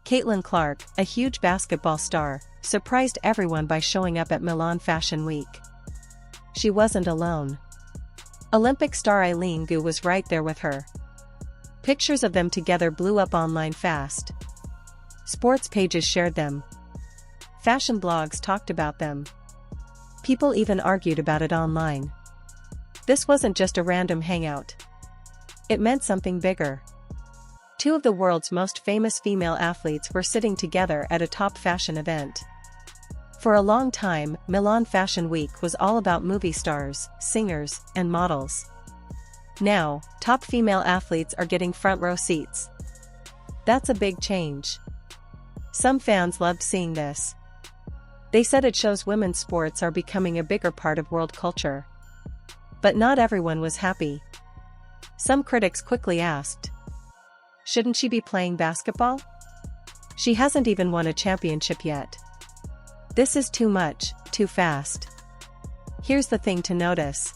Caitlin Clark, a huge basketball star, surprised everyone by showing up at Milan Fashion Week. She wasn't alone. Olympic star Eileen was right there with her. Pictures of them together blew up online fast. Sports pages shared them. Fashion blogs talked about them. People even argued about it online. This wasn't just a random hangout. It meant something bigger. Two of the world's most famous female athletes were sitting together at a top fashion event. For a long time, Milan Fashion Week was all about movie stars, singers, and models. Now, top female athletes are getting front row seats. That's a big change. Some fans loved seeing this. They said it shows women's sports are becoming a bigger part of world culture. But not everyone was happy. Some critics quickly asked, shouldn't she be playing basketball? She hasn't even won a championship yet. This is too much, too fast. Here's the thing to notice.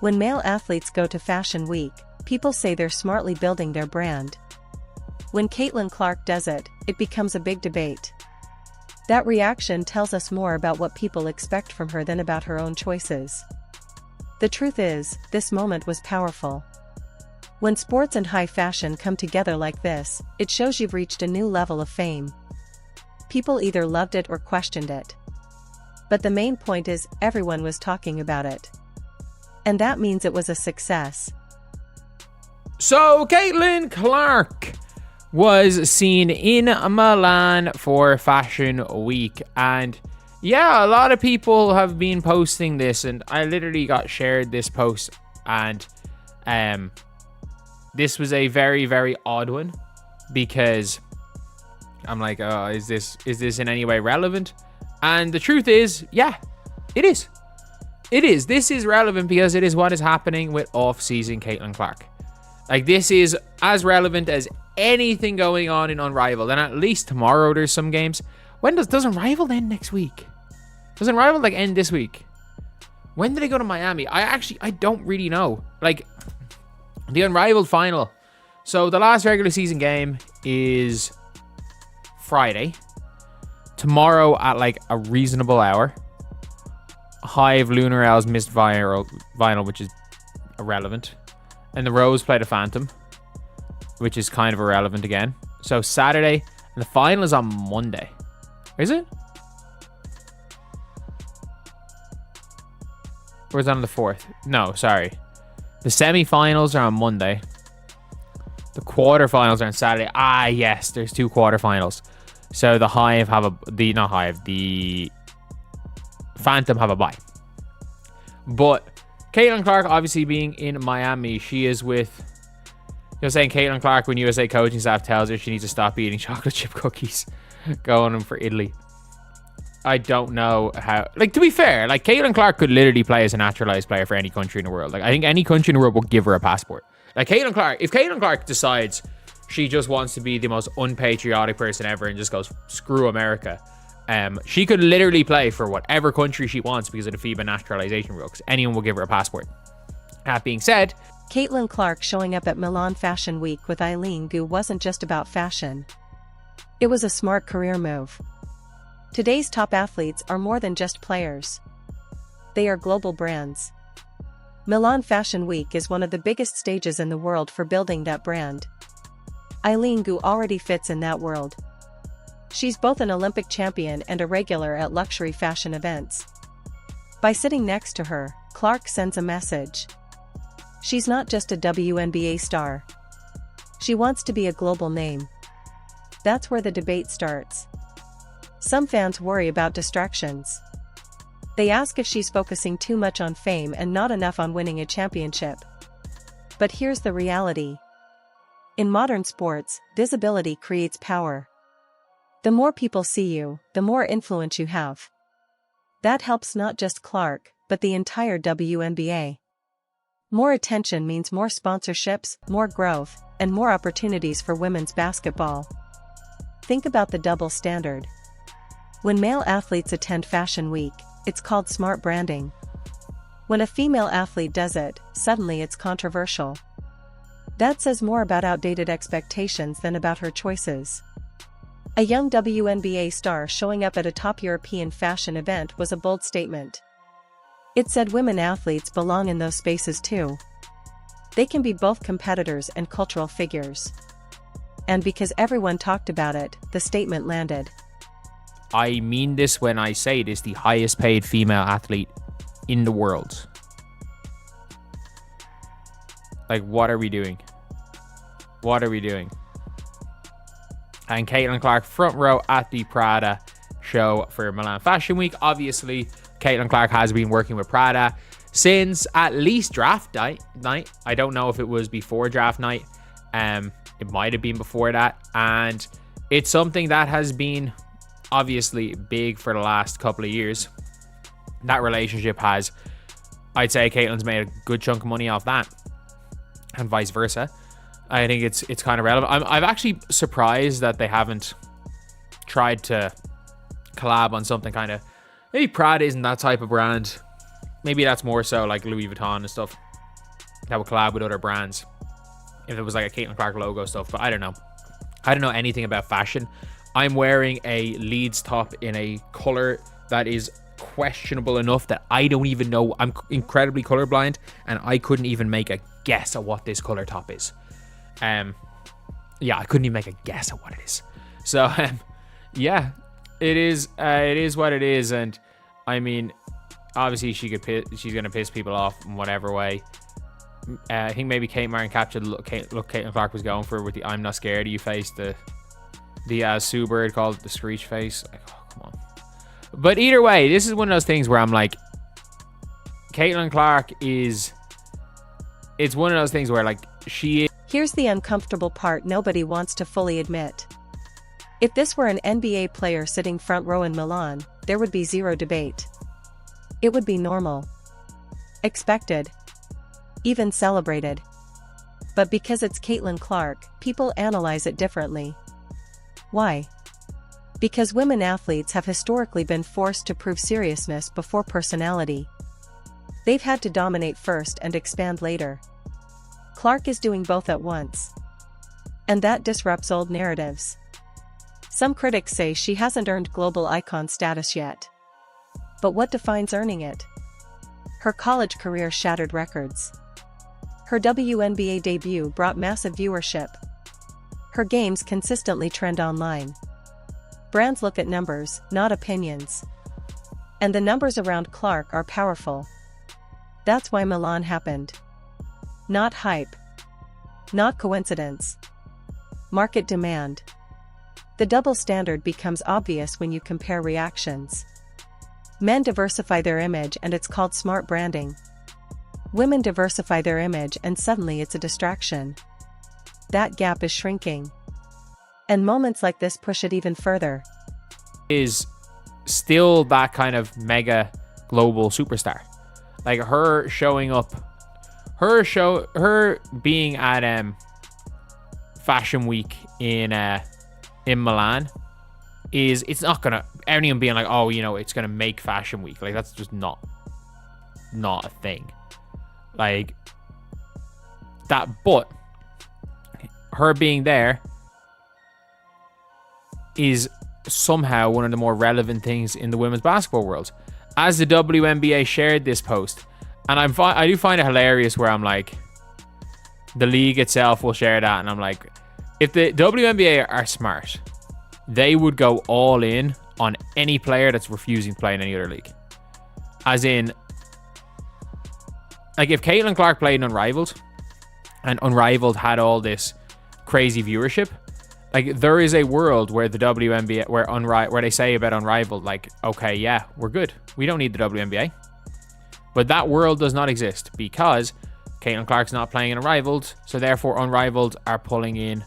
When male athletes go to Fashion Week, people say they're smartly building their brand. When Caitlin Clark does it, it becomes a big debate. That reaction tells us more about what people expect from her than about her own choices. The truth is, this moment was powerful. When sports and high fashion come together like this, it shows you've reached a new level of fame. People either loved it or questioned it. But the main point is, everyone was talking about it. And that means it was a success. So, Caitlin Clark was seen in Milan for Fashion Week. And yeah, a lot of people have been posting this, and I literally got shared this post, and this was a very, very odd one, because I'm like, oh, is this in any way relevant? And the truth is, yeah, it is. It is. This is relevant because it is what is happening with off-season Caitlin Clark. Like, this is as relevant as anything going on in Unrivaled. And at least tomorrow there's some games. When does Unrivaled end next week? Does Unrivaled end this week? When do they go to Miami? I don't really know. Like, the Unrivaled final. So the last regular season game is Friday. Tomorrow at a reasonable hour. Hive Lunar Owls missed vinyl, which is irrelevant. And the Rose play the Phantom, which is kind of irrelevant again. So Saturday, and the final is on Monday. Is it? Or is it on the 4th? No, sorry. The semi-finals are on Monday. The quarterfinals are on Saturday. Ah, yes, there's 2 quarterfinals. So the Hive have the Phantom have a bye. But Caitlin Clark, obviously being in Miami, she is with... You're saying Caitlin Clark, when USA coaching staff tells her she needs to stop eating chocolate chip cookies, going for Italy. I don't know how... to be fair, Caitlin Clark could literally play as a naturalized player for any country in the world. I think any country in the world will give her a passport. Caitlin Clark, if Caitlin Clark decides she just wants to be the most unpatriotic person ever and just goes, screw America, she could literally play for whatever country she wants because of the FIBA naturalization rule, because anyone will give her a passport. That being said, Caitlin Clark showing up at Milan Fashion Week with Eileen wasn't just about fashion. It was a smart career move. Today's top athletes are more than just players. They are global brands. Milan Fashion Week is one of the biggest stages in the world for building that brand. Eileen already fits in that world. She's both an Olympic champion and a regular at luxury fashion events. By sitting next to her, Clark sends a message. She's not just a WNBA star. She wants to be a global name. That's where the debate starts. Some fans worry about distractions. They ask if she's focusing too much on fame and not enough on winning a championship. But here's the reality. In modern sports, visibility creates power. The more people see you, the more influence you have. That helps not just Clark, but the entire WNBA. More attention means more sponsorships, more growth, and more opportunities for women's basketball. Think about the double standard. When male athletes attend Fashion Week, it's called smart branding. When a female athlete does it, suddenly it's controversial. That says more about outdated expectations than about her choices. A young WNBA star showing up at a top European fashion event was a bold statement. It said women athletes belong in those spaces too. They can be both competitors and cultural figures. And because everyone talked about it, the statement landed. I mean this when I say it is the highest paid female athlete in the world. Like, what are we doing? What are we doing? And Caitlin Clark front row at the Prada show for Milan Fashion Week. Obviously, Caitlin Clark has been working with Prada since at least draft night. I don't know if it was before draft night. It might have been before that. And it's something that has been obviously big for the last couple of years. That relationship has, I'd say Caitlin's made a good chunk of money off that. And vice versa. I think it's kind of relevant. I'm actually surprised that they haven't tried to collab on something kind of... Maybe Prada isn't that type of brand. Maybe that's more so like Louis Vuitton and stuff that would collab with other brands if it was like a Caitlin Clark logo stuff. But I don't know. I don't know anything about fashion. I'm wearing a Leeds top in a color that is questionable enough that I don't even know. I'm incredibly colorblind and I couldn't even make a guess at what this color top is. Yeah, I couldn't even make a guess at what it is. So, yeah, it is what it is. And I mean, obviously she's going to piss people off in whatever way. I think maybe Kate Martin captured the look Caitlin Clark was going for with the I'm not scared of you face, the Sue Bird called it the Screech face. Like, oh, come on. But either way, this is one of those things where I'm like, Caitlin Clark is... It's one of those things where, like, she is... Here's the uncomfortable part nobody wants to fully admit. If this were an NBA player sitting front row in Milan, there would be zero debate. It would be normal. Expected. Even celebrated. But because it's Caitlin Clark, people analyze it differently. Why? Because women athletes have historically been forced to prove seriousness before personality. They've had to dominate first and expand later. Clark is doing both at once. And that disrupts old narratives. Some critics say she hasn't earned global icon status yet. But what defines earning it? Her college career shattered records. Her WNBA debut brought massive viewership. Her games consistently trend online. Brands look at numbers, not opinions. And the numbers around Clark are powerful. That's why Milan happened. Not hype. Not coincidence. Market demand. The double standard becomes obvious when you compare reactions. Men diversify their image and it's called smart branding. Women diversify their image and suddenly it's a distraction. That gap is shrinking. And moments like this push it even further. Is still that kind of mega global superstar. Like her showing up, her being at Fashion Week in Milan it's not gonna, anyone being like, oh, you know, it's gonna make Fashion Week, like that's just not a thing. Like that, but her being there is somehow one of the more relevant things in the women's basketball world. As the WNBA shared this post, and I do find it hilarious where I'm like, the league itself will share that, and I'm like, if the WNBA are smart, they would go all in on any player that's refusing to play in any other league. As in, like if Caitlin Clark played in Unrivaled, and Unrivaled had all this crazy viewership, like there is a world where the WNBA, where they say about Unrivaled, like, okay, yeah, we're good. We don't need the WNBA. But that world does not exist because Caitlin Clark's not playing in Unrivaled, so therefore Unrivaled are pulling in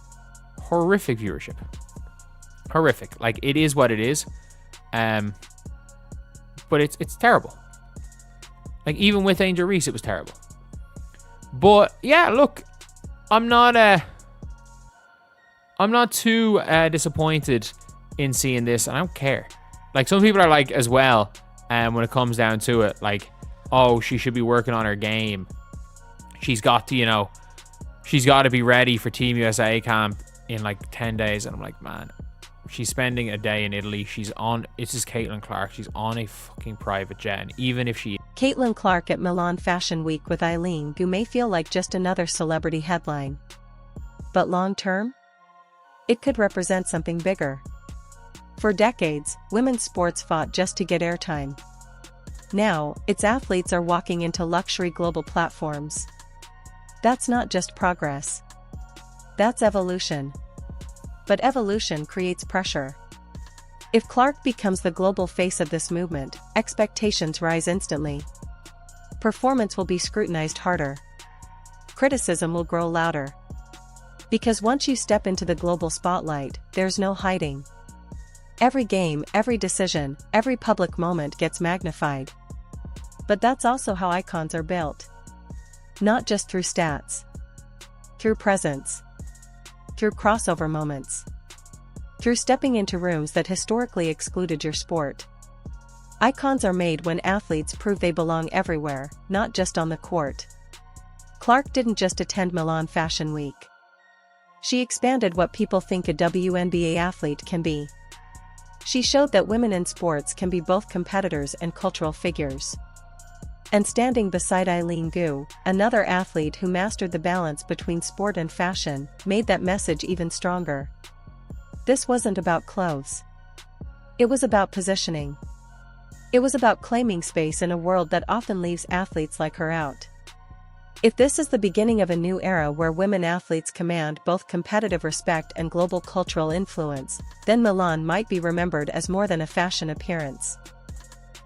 horrific viewership. Horrific. Like it is what it is. But it's terrible. Like even with Angel Reese, it was terrible. But yeah, look, I'm not too disappointed in seeing this. I don't care. Like some people are like as well, when it comes down to it, like, oh, she should be working on her game. She's got to, you know, she's got to be ready for Team USA camp in like 10 days. And I'm like, man, she's spending a day in Italy. It's just Caitlin Clark. She's on a fucking private jet. And even if she... Caitlin Clark at Milan Fashion Week with Eileen, who may feel like just another celebrity headline. But long term? It could represent something bigger. For decades, women's sports fought just to get airtime. Now, its athletes are walking into luxury global platforms. That's not just progress. That's evolution. But evolution creates pressure. If Clark becomes the global face of this movement, expectations rise instantly. Performance will be scrutinized harder. Criticism will grow louder. Because once you step into the global spotlight, there's no hiding. Every game, every decision, every public moment gets magnified. But that's also how icons are built. Not just through stats. Through presence. Through crossover moments. Through stepping into rooms that historically excluded your sport. Icons are made when athletes prove they belong everywhere, not just on the court. Clark didn't just attend Milan Fashion Week. She expanded what people think a WNBA athlete can be. She showed that women in sports can be both competitors and cultural figures. And standing beside Eileen Gu, another athlete who mastered the balance between sport and fashion, made that message even stronger. This wasn't about clothes. It was about positioning. It was about claiming space in a world that often leaves athletes like her out. If this is the beginning of a new era where women athletes command both competitive respect and global cultural influence, then Milan might be remembered as more than a fashion appearance.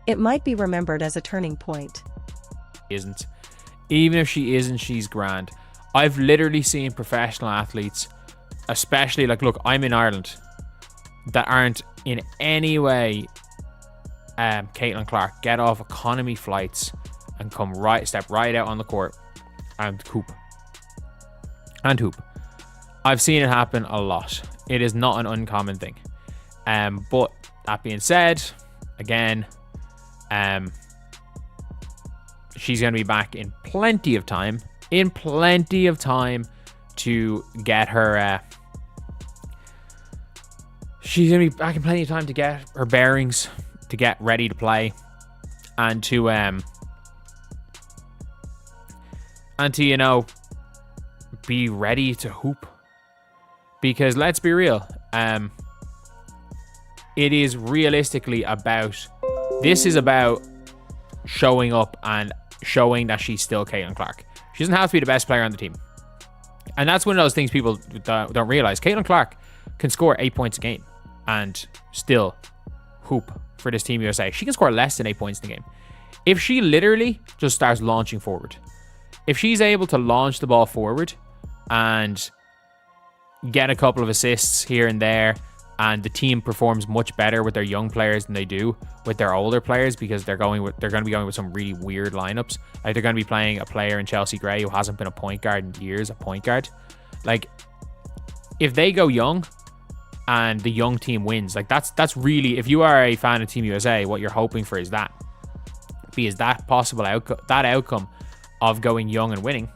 It might be remembered as a turning point. Isn't. Even if she isn't, she's grand. I've literally seen professional athletes, especially look, I'm in Ireland, that aren't in any way Caitlin Clark, get off economy flights and step right out on the court and hoop. I've seen it happen a lot. It is not an uncommon thing. But that being said, again, she's going to be back in plenty of time to get her she's going to be back in plenty of time to get her bearings, to get ready to play, and to be ready to hoop. Because let's be real, it is realistically this is about showing up and showing that she's still Caitlin Clark. She doesn't have to be the best player on the team. And that's one of those things people don't realize. Caitlin Clark can score 8 points a game and still hoop for this Team USA. She can score less than 8 points in the game. If she literally just starts launching forward, if she's able to launch the ball forward and get a couple of assists here and there, and the team performs much better with their young players than they do with their older players, because they're going to be going with some really weird lineups. Like, they're going to be playing a player in Chelsea Gray who hasn't been a point guard in years, a point guard. Like, if they go young and the young team wins, like that's really, if you are a fan of Team USA, what you're hoping for is that. Because that possible outcome of going young and winning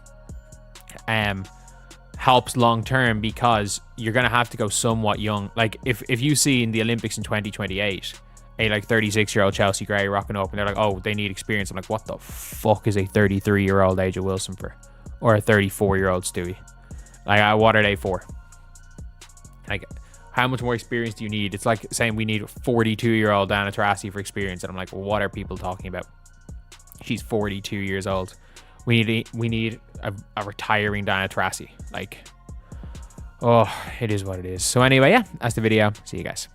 helps long term, because you're going to have to go somewhat young. Like, if you see in the Olympics in 2028 a 36-year-old Chelsea Gray rocking up and they're like, oh, they need experience, I'm like, what the fuck is a 33-year-old Aja Wilson for, or a 34-year-old Stewie? Like, what are they for? Like, how much more experience do you need? It's like saying we need 42-year-old Diana Taurasi for experience, and I'm like, well, what are people talking about? She's 42 years old. We need a retiring Diana Taurasi. Like, oh, it is what it is. So anyway, yeah, that's the video. See you guys.